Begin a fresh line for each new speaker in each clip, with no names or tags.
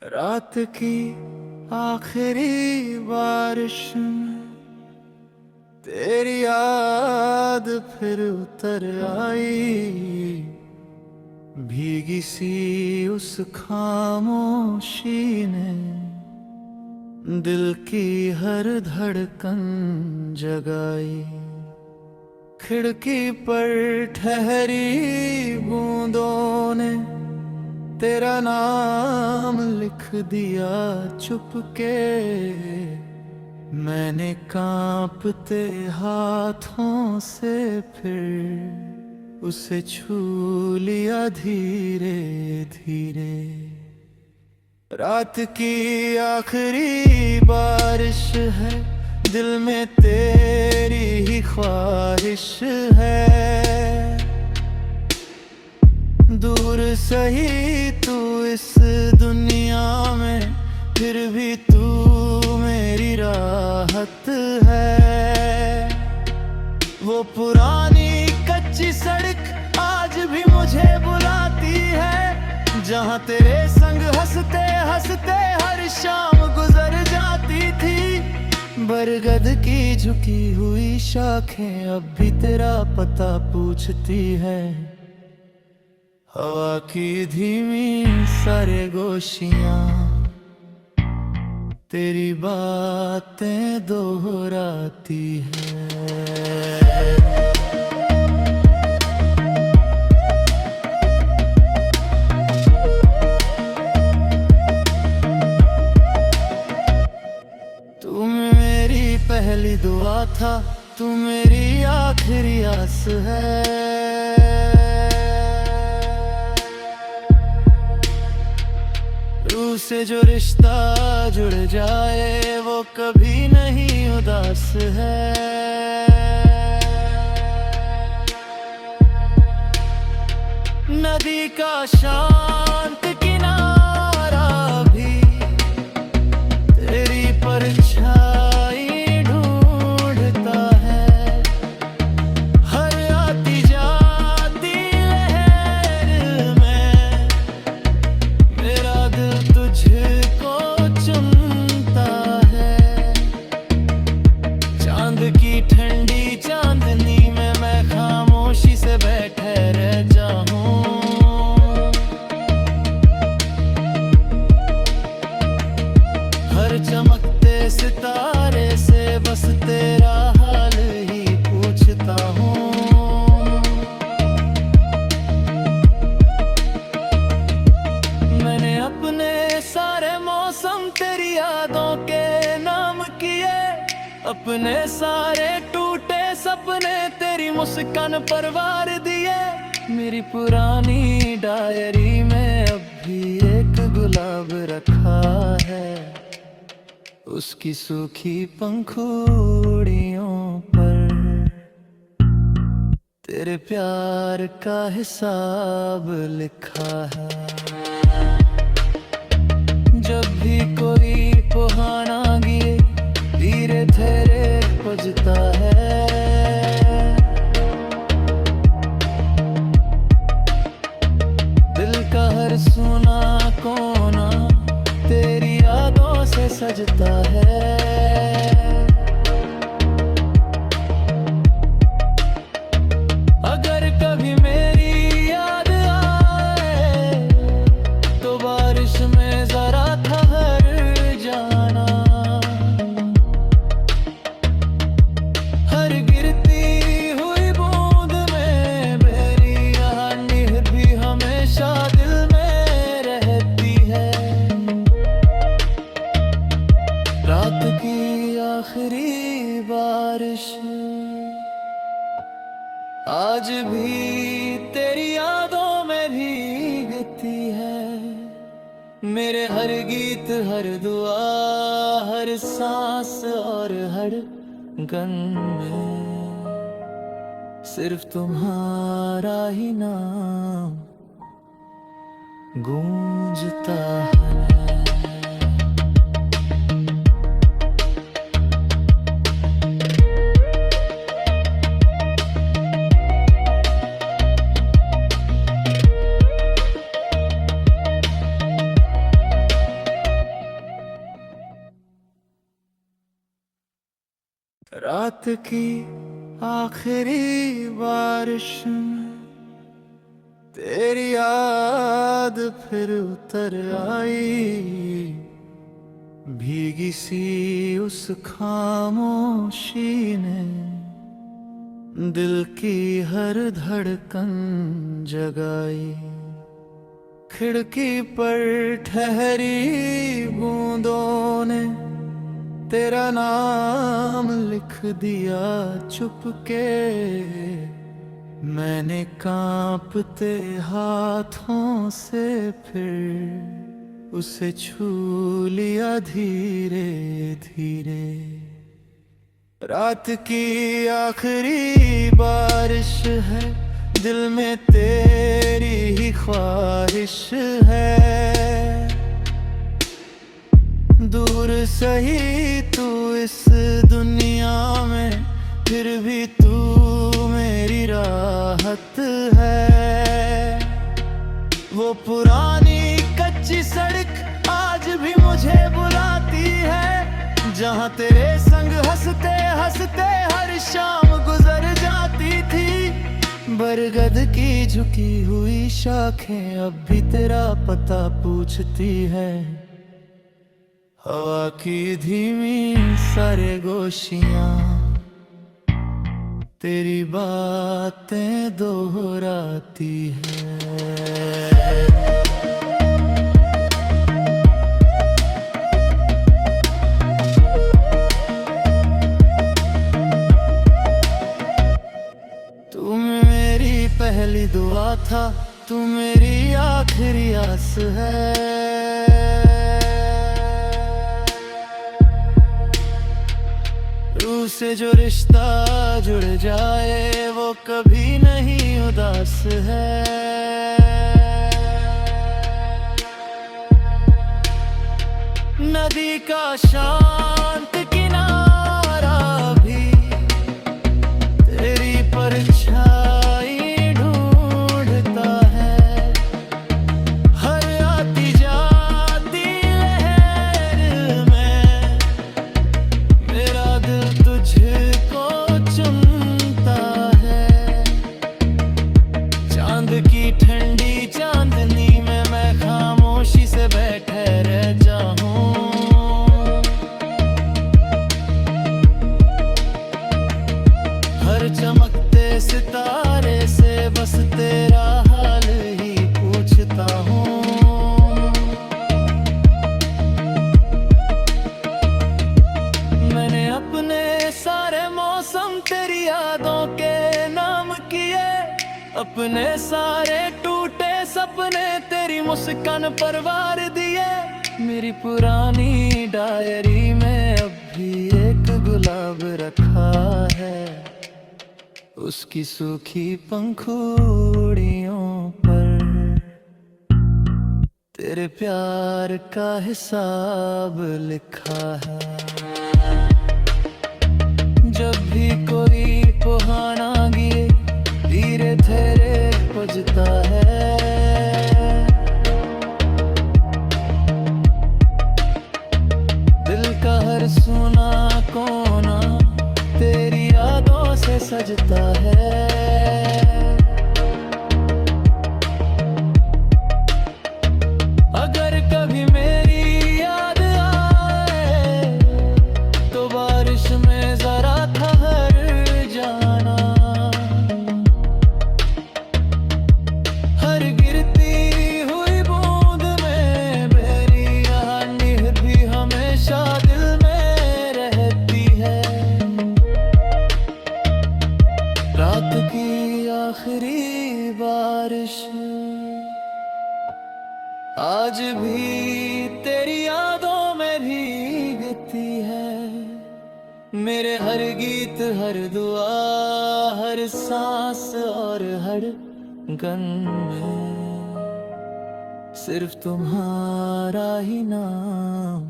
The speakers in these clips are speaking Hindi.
रात की आखिरी बारिश में तेरी याद फिर उतर आई। भीगी सी उस खामोशी ने दिल की हर धड़कन जगाई। खिड़की पर ठहरी बूंदों ने तेरा नाम लिख दिया चुपके। मैंने कांपते हाथों से फिर उसे छू लिया धीरे धीरे। रात की आखिरी बारिश है, दिल में तेरी ही ख्वाहिश है। दूर सही तू इस दुनिया में, फिर भी तू मेरी राहत है। वो पुरानी कच्ची सड़क आज भी मुझे बुलाती है, जहाँ तेरे संग हंसते हंसते हर शाम गुजर जाती थी। बरगद की झुकी हुई शाखें अब भी तेरा पता पूछती है। हवा की धीमी सरगोशियां तेरी बातें दोहराती है। तू मेरी पहली दुआ था, तू मेरी आखिरी आस है। रूह से जो रिश्ता जुड़ जाए वो कभी नहीं उदास है। नदी का शांत किनारा भी तेरी परछाई ढूंढता है। हर आती जाती लहर में मेरा दिल तुझको चुनता है। चांद की ठंडी चांदनी में मैं खामोशी से बैठे रह जाऊं। हर चमकते सितारे से बस तेरा हाल ही पूछता हूँ। मैंने अपने सारे मौसम तेरी यादों के नाम किए, अपने सारे टूटे सपने तेरी मुस्कान पर वार दिए। मेरी पुरानी डायरी में अब भी एक गुलाब रखा है, उसकी सूखी पंखुड़ियों पर तेरे प्यार का हिसाब लिखा है। जब भी कोई पुहाना गिरे धीरे धीरे बजता है। दिल का हर सुना कोना तेरी यादों से सजता है। अगर कभी मेरी याद आए तो बारिश में जरा ठहर जाना। हर गिरती हुई बूंद में मेरी कहानी भी हमेशा दिल में रहती है। रात की आखिरी बारिश आज भी तेरी यादों में भीगती है। मेरे हर गीत हर दुआ हर सांस और हर गन में सिर्फ तुम्हारा ही नाम गूंजता है। रात की आखिरी बारिश में तेरी याद फिर उतर आई, भीगी सी उस खामोशी ने दिल की हर धड़कन जगाई। खिड़की पर ठहरी बूंदों ने तेरा नाम लिख दिया चुपके, मैंने कांपते हाथों से फिर उसे छू लिया धीरे धीरे। रात की आखिरी बारिश है, दिल में तेरी ही ख्वाहिश है। दूर सही तू इस दुनिया में, फिर भी तू मेरी राहत है। वो पुरानी कच्ची सड़क आज भी मुझे बुलाती है, जहाँ तेरे संग हंसते हंसते हर शाम गुजर जाती थी। बरगद की झुकी हुई शाखें अब भी तेरा पता पूछती है। हवा की धीमी सारे गोशियां तेरी बातें दोहराती है। तू मेरी पहली दुआ था, तू मेरी आखिरी आस है। रूह से जो रिश्ता जुड़ जाए वो कभी नहीं उदास है। नदी का शांत किनारा भी तेरी परछाई ढूंढता है। हर आती जाती लहर में मेरा दिल तुझको चुनता है। चांद की ठंडी चांदनी में मैं खामोशी से बैठे रह जाऊं। हर चमकते सितारे से बस तेरा हाल ही पूछता हूँ। मैंने अपने सारे मौसम तेरी यादों के नाम किए, अपने सारे टूटे सपने तेरी मुस्कान पर वार दिए। मेरी पुरानी डायरी में अब भी एक गुलाब रखा है, उसकी सूखी पंखुड़ियों पर तेरे प्यार का हिसाब लिखा है। जब भी कोई सुहाना गीत धीरे धीरे बजता है, दिल का हर सुना कोना तेरी यादों से सजता है। अगर कभी मेरी याद आए तो बारिश में जरा ठहर जाना। हर गिरती हुई बूंद में मेरी कहानी भी हमेशा दिल में रहती है। रात की आखिरी बारिश आज भी तेरी यादों में भीगती है। मेरे हर गीत, हर दुआ, हर सांस और हर गन में सिर्फ तुम्हारा ही नाम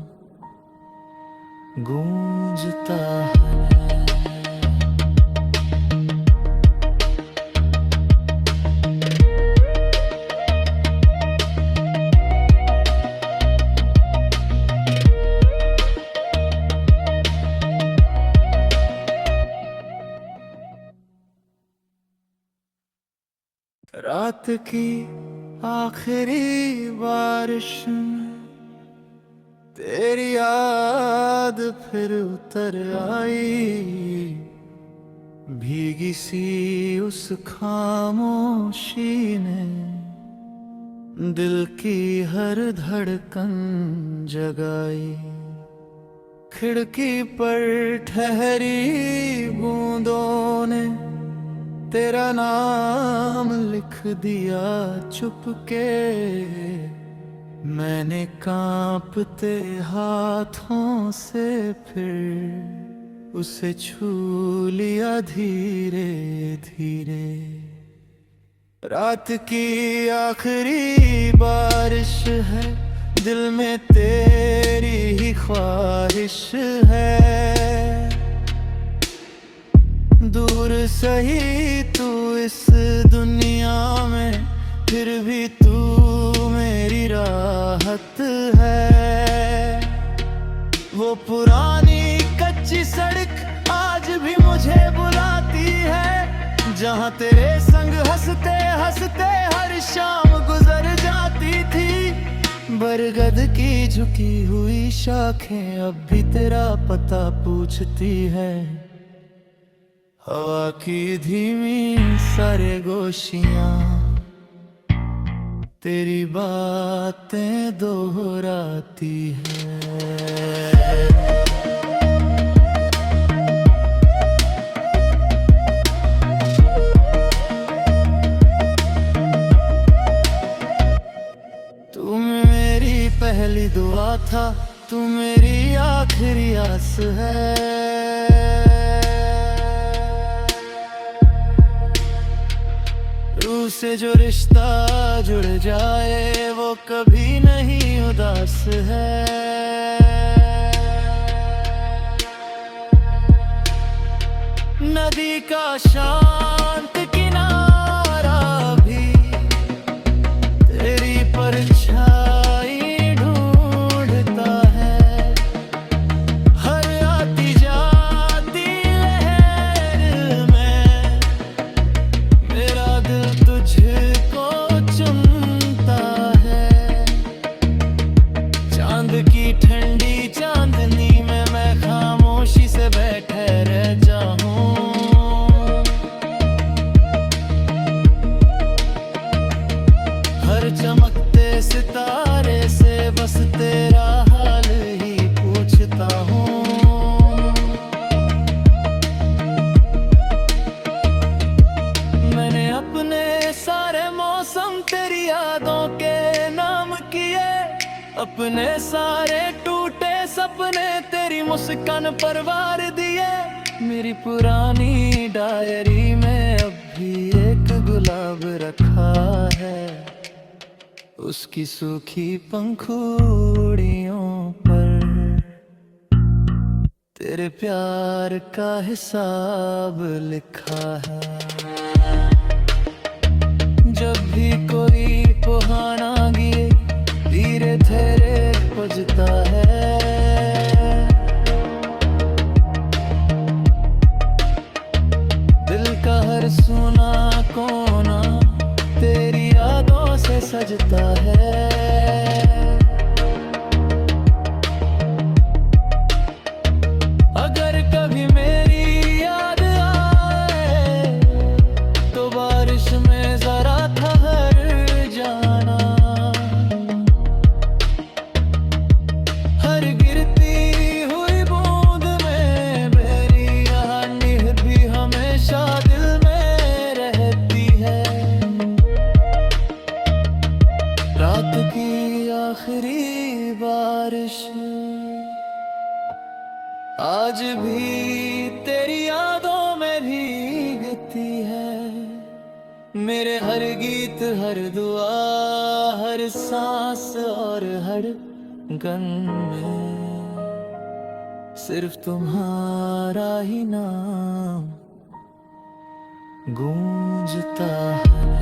गूंजता है। की आखिरी बारिश में तेरी याद फिर उतर आई, भीगी सी उस खामोशी ने दिल की हर धड़कन जगाई। खिड़की पर ठहरी बूंदों ने तेरा नाम लिख दिया चुपके, मैंने कांपते हाथों से फिर उसे छू लिया धीरे धीरे। रात की आखिरी बारिश है, दिल में तेरी ही ख्वाहिश है। दूर सही तू इस दुनिया में, फिर भी तू मेरी राहत है। वो पुरानी कच्ची सड़क आज भी मुझे बुलाती है, जहाँ तेरे संग हंसते हंसते हर शाम गुजर जाती थी। बरगद की झुकी हुई शाखें अब भी तेरा पता पूछती है। हवा की धीमी सरगोशियां तेरी बातें दोहराती है। तू मेरी पहली दुआ था, तू मेरी आखिरी आस है। रूह से जो रिश्ता जुड़ जाए वो कभी नहीं उदास है। नदी का शांत किनारा भी तेरी परछाई ढूंढता है। हर आती जाती लहर में मेरा दिल तुझको चुनता है। चांद की ठंडी चांदनी में मैं खामोशी से बैठे रह जाऊं। हर चमकते सितारे से बस तेरा हाल ही पूछता हूँ। मैंने अपने सारे मौसम तेरी यादों के नाम किए, अपने सारे टूटे सपने तेरी मुस्कान पर वार दिए। मेरी पुरानी डायरी में अब भी एक गुलाब रखा है, उसकी सूखी पंखुड़ियों पर तेरे प्यार का हिसाब लिखा है। जब भी कोई पुहाना गिरे धीरे धीरे बजता है। दिल का हर सुना कोना तेरी यादों से सजता है। अगर कभी मेरी याद आए तो बारिश में जरा ठहर जाना। हर गिरती हुई बूंद में मेरी कहानी भी हमेशा दिल में रहती है। रात की आखिरी बारिश आज भी तेरी यादों में भीगती है। मेरे हर गीत हर दुआ हर सांस और हर गन में सिर्फ तुम्हारा ही नाम गूंजता है।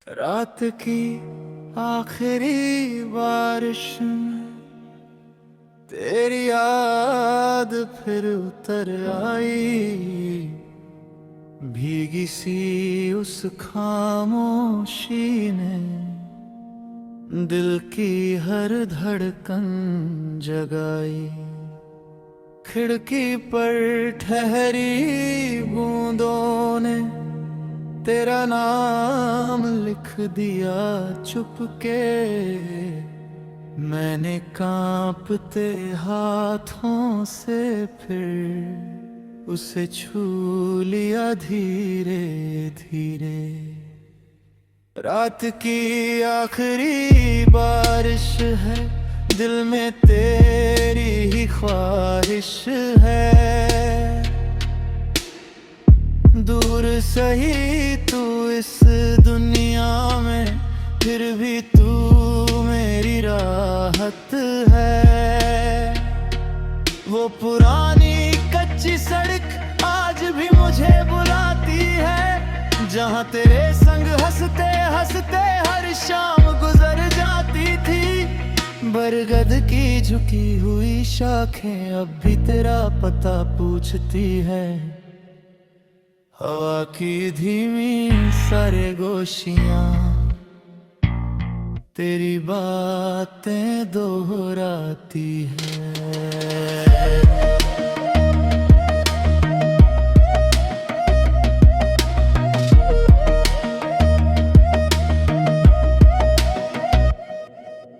रात की आखिरी बारिश में तेरी याद फिर उतर आई, भीगी सी उस खामोशी ने दिल की हर धड़कन जगाई। खिड़की पर ठहरी बूंदों ने तेरा नाम लिख दिया चुपके, मैंने कांपते हाथों से फिर उसे छू लिया धीरे धीरे। रात की आखिरी बारिश है, दिल में तेरी ही ख्वाहिश है। दूर सही तू इस दुनिया में, फिर भी तू मेरी राहत है। वो पुरानी कच्ची सड़क आज भी मुझे बुलाती है, जहाँ तेरे संग हंसते हंसते हर शाम गुजर जाती थी। बरगद की झुकी हुई शाखें अब भी तेरा पता पूछती है। हवा की धीमी सारे गोशियां तेरी बातें दोहराती है।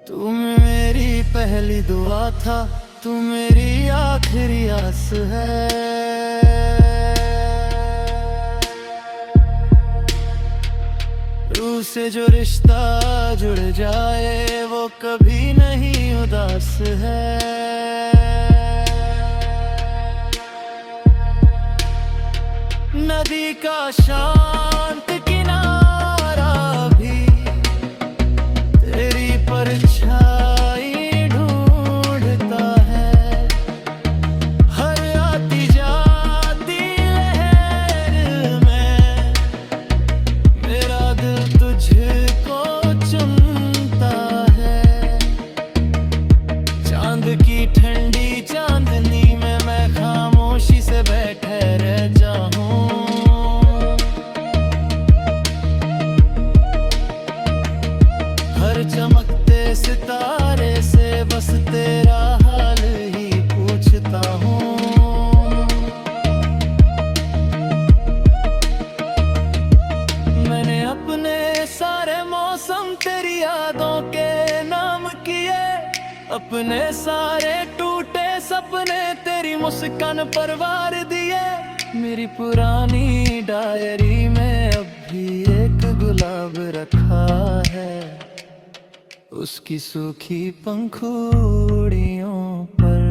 तू मेरी पहली दुआ था, तू मेरी आखिरी आस है। रूह से जो रिश्ता जुड़ जाए वो कभी नहीं उदास है। नदी का शांत किनारा भी तेरी परछाई ढूंढता है। हर आती जाती लहर में मेरा दिल तुझको चुनता है। चांद की ठंडी चांदनी में मैं खामोशी से बैठे रह जाऊं। हर चमकते सितारे से बस तेरा हाल ही पूछता हूँ। मैंने अपने सारे मौसम तेरी यादों के नाम किए, अपने सारे टूटे सपने तेरी मुस्कान पर वार दिए। मेरी पुरानी डायरी में अब भी एक गुलाब रखा है, उसकी सूखी पंखुड़ियों पर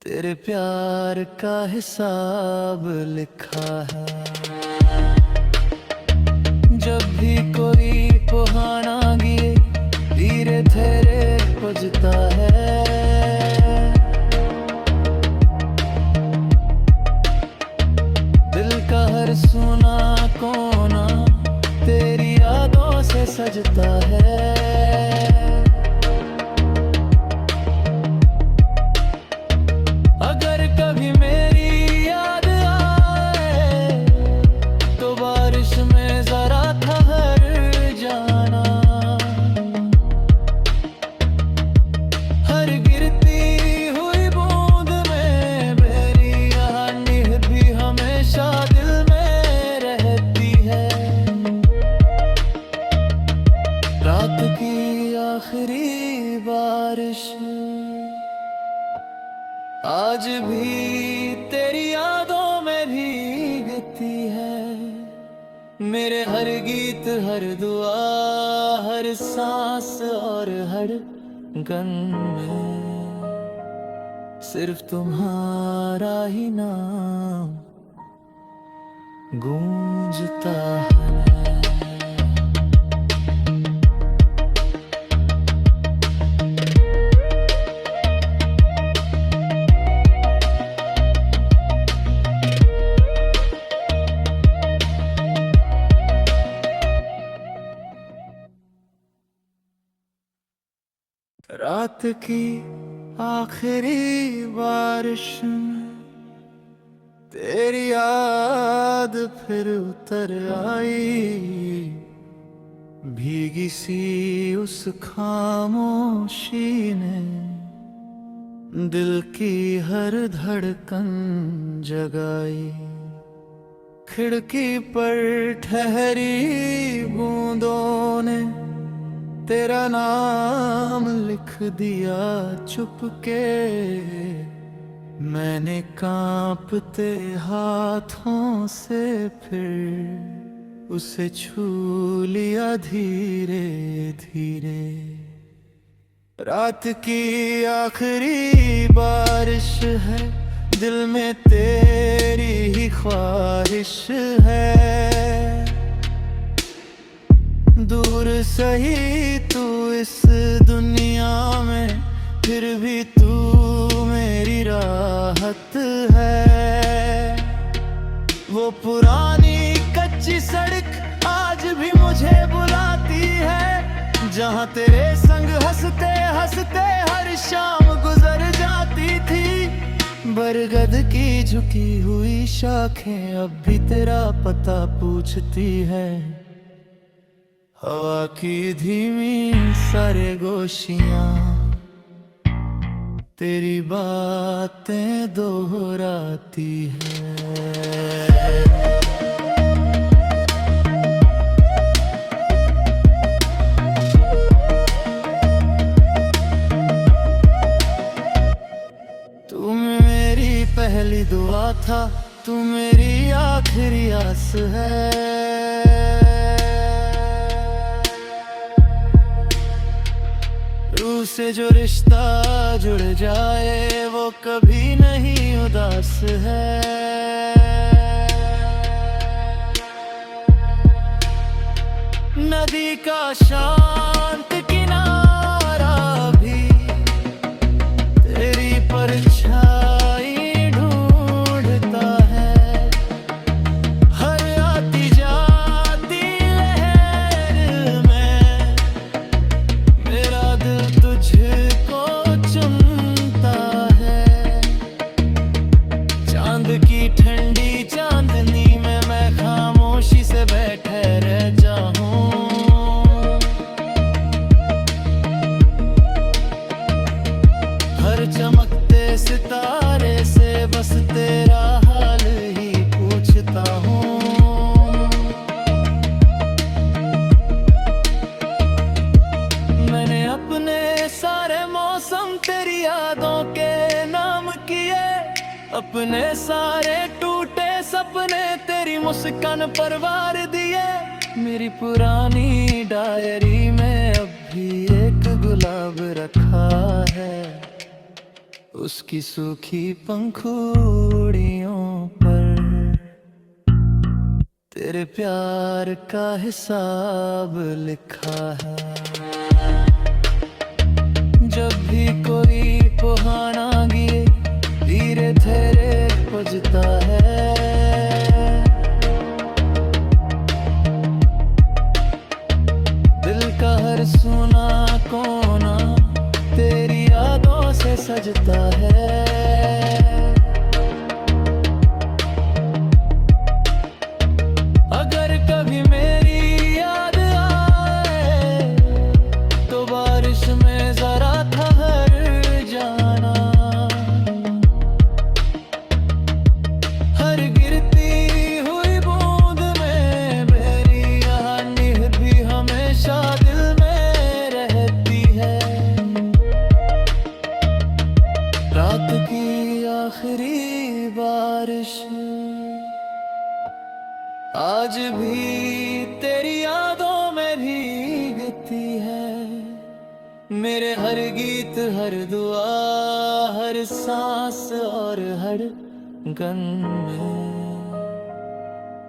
तेरे प्यार का हिसाब लिखा है। जब भी कोई पुहाना गिरे धीरे धीरे बजता है। दिल का हर सुना कोना तेरी यादों से सजता है। अगर कभी मेरी याद आए तो बारिश में जरा ठहर जाना। हर गिरती हुई बूंद में मेरी कहानी भी हमेशा दिल में रहती है। रात की आखिरी बारिश आज भी तेरी यादों में भीगती है। मेरे हर गीत हर दुआ हर सांस और हर गन में सिर्फ तुम्हारा ही नाम गूंजता है। रात की आखिरी बारिश में तेरी याद फिर उतर आई, भीगी सी उस खामोशी ने दिल की हर धड़कन जगाई। खिड़की पर ठहरी बूंदों ने तेरा नाम लिख दिया चुपके, मैंने कांपते हाथों से फिर उसे छू लिया धीरे धीरे। रात की आखिरी बारिश है, दिल में तेरी ही ख्वाहिश है। दूर सही तू इस दुनिया में, फिर भी तू मेरी राहत है। वो पुरानी कच्ची सड़क आज भी मुझे बुलाती है, जहाँ तेरे संग हंसते हंसते हर शाम गुजर जाती थी। बरगद की झुकी हुई शाखें अब भी तेरा पता पूछती है। हवा की धीमी सरगोशियां तेरी बातें दोहराती है। तू मेरी पहली दुआ था, तू मेरी आखिरी आस है। रूह से जो रिश्ता जुड़ जाए वो कभी नहीं उदास है। नदी का शांत किनारा भी तेरी परछाई ढूंढता है। हर आती जाती लहर में मेरा दिल तुझको चुनता है। चांद की ठंडी चांदनी में मैं खामोशी से बैठे रह जाऊं। हर चमकते सितारे से बस तेरा हाल ही पूछता हूँ। मैंने अपने सारे मौसम तेरी यादों के नाम किए, अपने सारे टूटे सपने तेरी मुस्कान पर वार दिए। मेरी पुरानी डायरी में अब भी एक गुलाब रखा है, उसकी सूखी पंखुड़ियों पर तेरे प्यार का हिसाब लिखा है। जब भी कोई पुहाना गिरे धीरे धीरे बजता है। दिल का हर सुना कोना तेरी यादों से सजता है। अगर कभी मेरी याद आए तो बारिश में जरा ठहर जाना। हर गिरती हुई बूंद में मेरी कहानी भी हमेशा दिल में रहती है। रात की आखिरी बारिश आज भी तेरी यादों में भीगती है। मेरे हर गीत हर दुआ हर सांस और हर गन में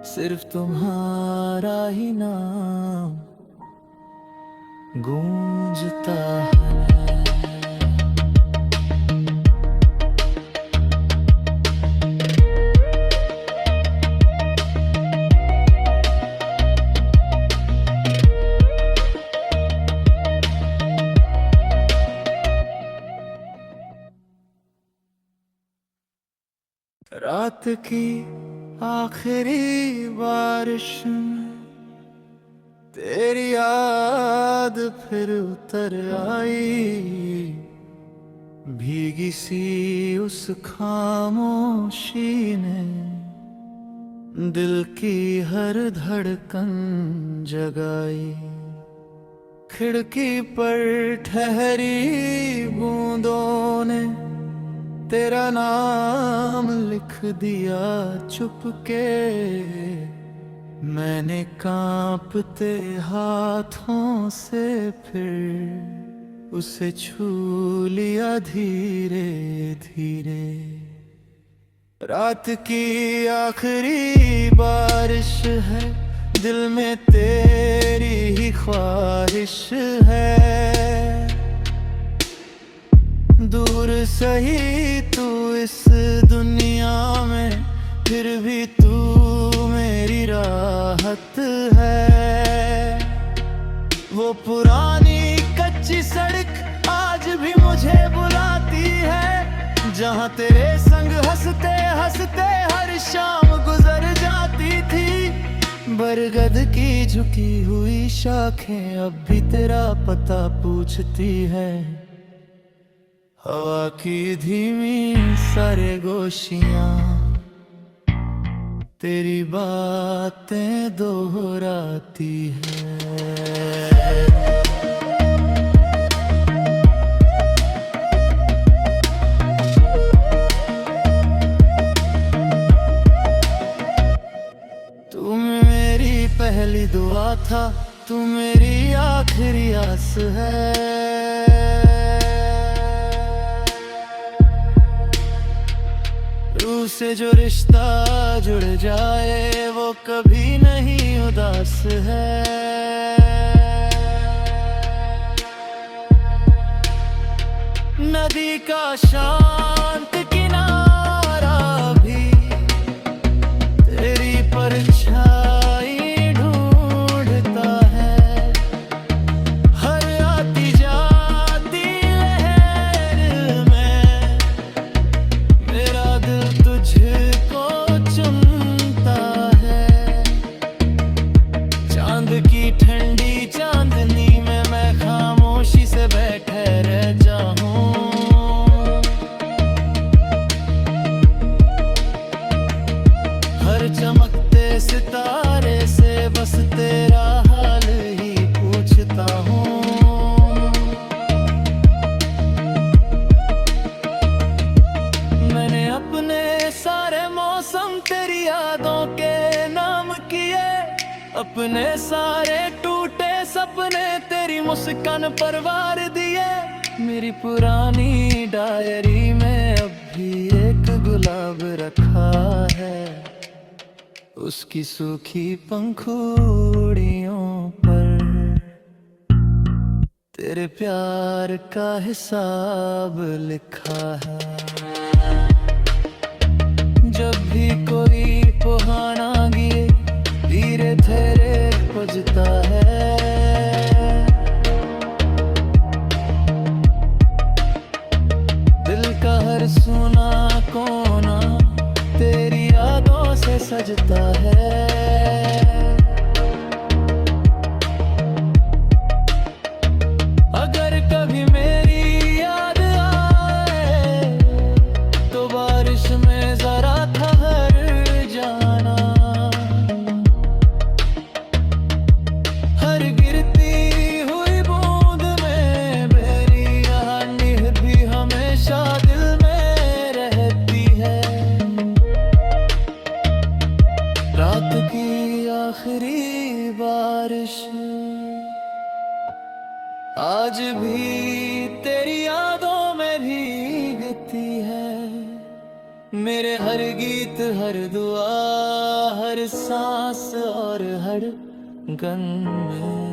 सिर्फ तुम्हारा ही नाम गूंजता है। रात की आखिरी बारिश में तेरी याद फिर उतर आई, भीगी सी उस खामोशी ने दिल की हर धड़कन जगाई। खिड़की पर ठहरी बूंदों ने तेरा नाम लिख दिया चुपके, मैंने कांपते हाथों से फिर उसे छू लिया धीरे धीरे। रात की आखिरी बारिश है, दिल में तेरी ही ख्वाहिश है। दूर सही तू इस दुनिया में, फिर भी तू मेरी राहत है। वो पुरानी कच्ची सड़क आज भी मुझे बुलाती है, जहाँ तेरे संग हंसते हंसते हर शाम गुजर जाती थी। बरगद की झुकी हुई शाखें अब भी तेरा पता पूछती है। हवा की धीमी सरगोशियां तेरी बातें दोहराती है। तू मेरी पहली दुआ था, तू मेरी आखिरी आस है। रूह से जो रिश्ता जुड़ जाए वो कभी नहीं उदास है। नदी का शांत किनारा भी तेरी परछाई ढूंढता है। हर आती जाती लहर में मेरा दिल तुझको चुनता है। चांद की ठंडी चांदनी में मैं खामोशी से बैठे रह जाऊं। हर चमकते सितारे से बस तेरा हाल ही पूछता हूँ। मैंने अपने सारे मौसम तेरी यादों के नाम किए, अपने सारे टूटे सपने तेरी मुस्कान पर वार दिए। मेरी पुरानी डायरी में अब भी एक गुलाब रखा है, उसकी सूखी पंखुड़ियों पर तेरे प्यार का हिसाब लिखा है। जब भी कोई पुहाना गिरे धीरे धीरे बजता है। दिल का हर सुना कोना तेरी यादों से सजता है। अगर कभी मेरी याद आए तो बारिश में जरा ठहर जाना। हर गिरती हुई बूंद में मेरी कहानी भी हमेशा दिल में रहती है। रात की आखिरी बारिश आज भी तेरी यादों में भीगती है। मेरे हर गीत हर दुआ हर सांस और हर गन में